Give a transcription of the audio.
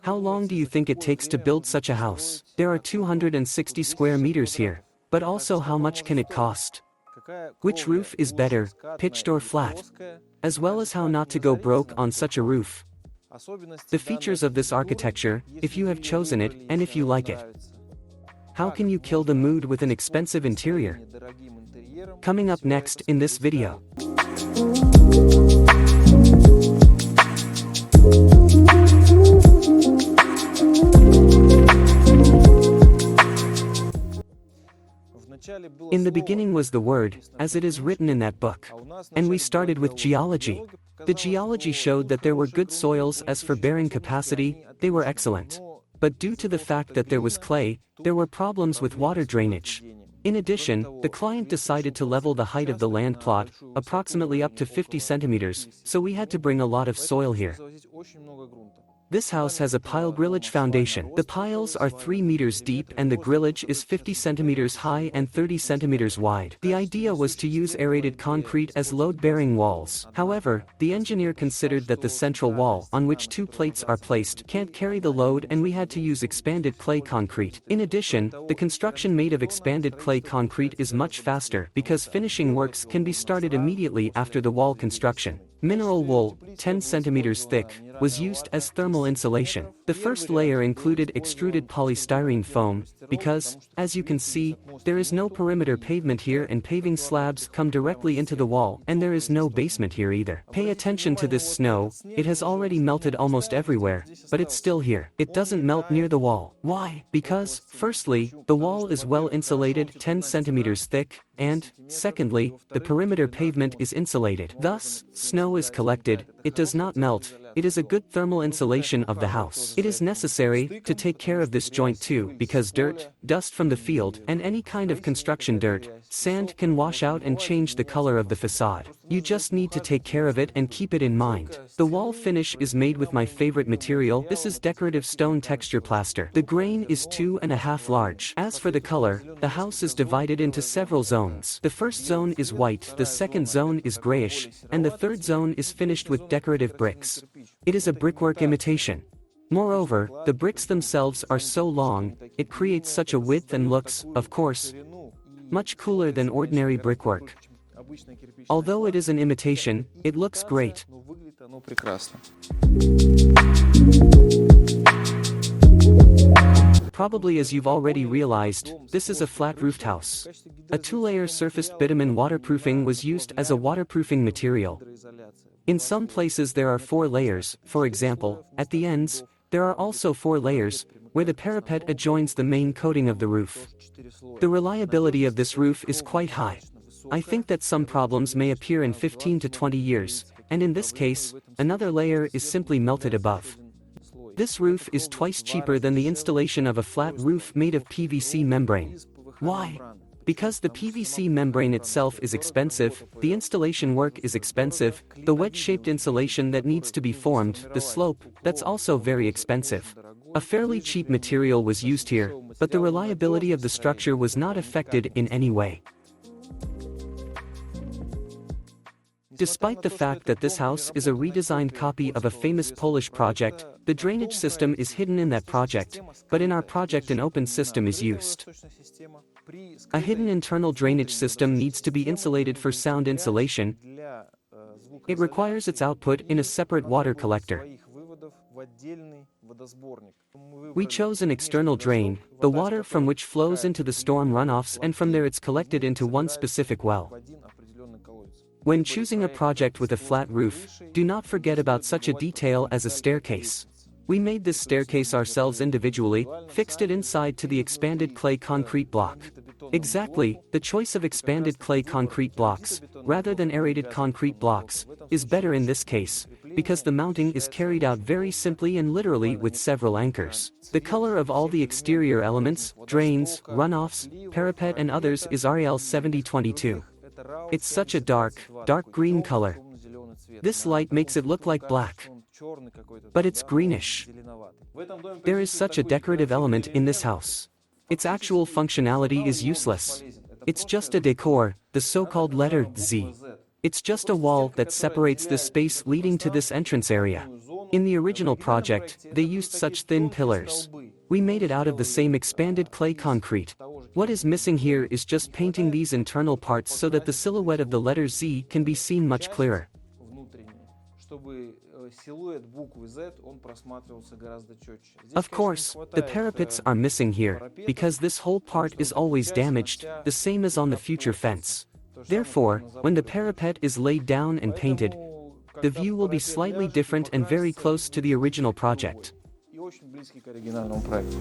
How long do you think it takes to build such a house? There are 260 square meters here. But also, how much can it cost? Which roof is better, pitched or flat? As well as how not to go broke on such a roof. The features of this architecture, if you have chosen it, and if you like it. How can you kill the mood with an expensive interior? Coming up next in this video. In the beginning was the Word, as it is written in that book. And we started with geology. The geology showed that there were good soils. As for bearing capacity, they were excellent. But due to the fact that there was clay, there were problems with water drainage. In addition, the client decided to level the height of the land plot, approximately up to 50 centimeters, so we had to bring a lot of soil here. This house has a pile grillage foundation. The piles are 3 meters deep and the grillage is 50 centimeters high and 30 centimeters wide. The idea was to use aerated concrete as load-bearing walls. However, the engineer considered that the central wall, on which 2 plates are placed, can't carry the load, and we had to use expanded clay concrete. In addition, the construction made of expanded clay concrete is much faster because finishing works can be started immediately after the wall construction. Mineral wool, 10 centimeters thick, was used as thermal insulation. The first layer included extruded polystyrene foam, because, as you can see, there is no perimeter pavement here and paving slabs come directly into the wall, and there is no basement here either. Pay attention to this snow, it has already melted almost everywhere, but it's still here. It doesn't melt near the wall. Why? Because, firstly, the wall is well insulated, 10 centimeters thick, and, secondly, the perimeter pavement is insulated. Thus, snow is collected, it does not melt, it is a good thermal insulation of the house. It is necessary to take care of this joint too, because dirt, dust from the field, and any kind of construction dirt, sand can wash out and change the color of the facade. You just need to take care of it and keep it in mind. The wall finish is made with my favorite material. This is decorative stone texture plaster. The grain is 2.5 large. As for the color, the house is divided into several zones. The first zone is white, the second zone is grayish, and the third zone is finished with decorative bricks. It is a brickwork imitation. Moreover, the bricks themselves are so long, it creates such a width and looks, of course, much cooler than ordinary brickwork. Although it is an imitation, it looks great. Probably as you've already realized, this is a flat-roofed house. A 2-layer surfaced bitumen waterproofing was used as a waterproofing material. In some places there are 4 layers, for example, at the ends, there are also 4 layers, where the parapet adjoins the main coating of the roof. The reliability of this roof is quite high. I think that some problems may appear in 15 to 20 years, and in this case, another layer is simply melted above. This roof is twice cheaper than the installation of a flat roof made of PVC membrane. Why? Because the PVC membrane itself is expensive, the installation work is expensive, the wedge-shaped insulation that needs to be formed, the slope, that's also very expensive. A fairly cheap material was used here, but the reliability of the structure was not affected in any way. Despite the fact that this house is a redesigned copy of a famous Polish project, the drainage system is hidden in that project, but in our project an open system is used. A hidden internal drainage system needs to be insulated for sound insulation. It requires its output in a separate water collector. We chose an external drain, the water from which flows into the storm runoffs, and from there it's collected into one specific well. When choosing a project with a flat roof, do not forget about such a detail as a staircase. We made this staircase ourselves individually, fixed it inside to the expanded clay concrete block. Exactly, the choice of expanded clay concrete blocks, rather than aerated concrete blocks, is better in this case, because the mounting is carried out very simply and literally with several anchors. The color of all the exterior elements, drains, runoffs, parapet and others is RAL 7022. It's such a dark green color. This light makes it look like black. But it's greenish. There is such a decorative element in this house. Its actual functionality is useless. It's just a decor, the so-called letter Z. It's just a wall that separates the space leading to this entrance area. In the original project, they used such thin pillars. We made it out of the same expanded clay concrete. What is missing here is just painting these internal parts so that the silhouette of the letter Z can be seen much clearer. Of course, the parapets are missing here, because this whole part is always damaged, the same as on the future fence. Therefore, when the parapet is laid down and painted, the view will be slightly different and very close to the original project. И очень близкий к оригинальному проекту.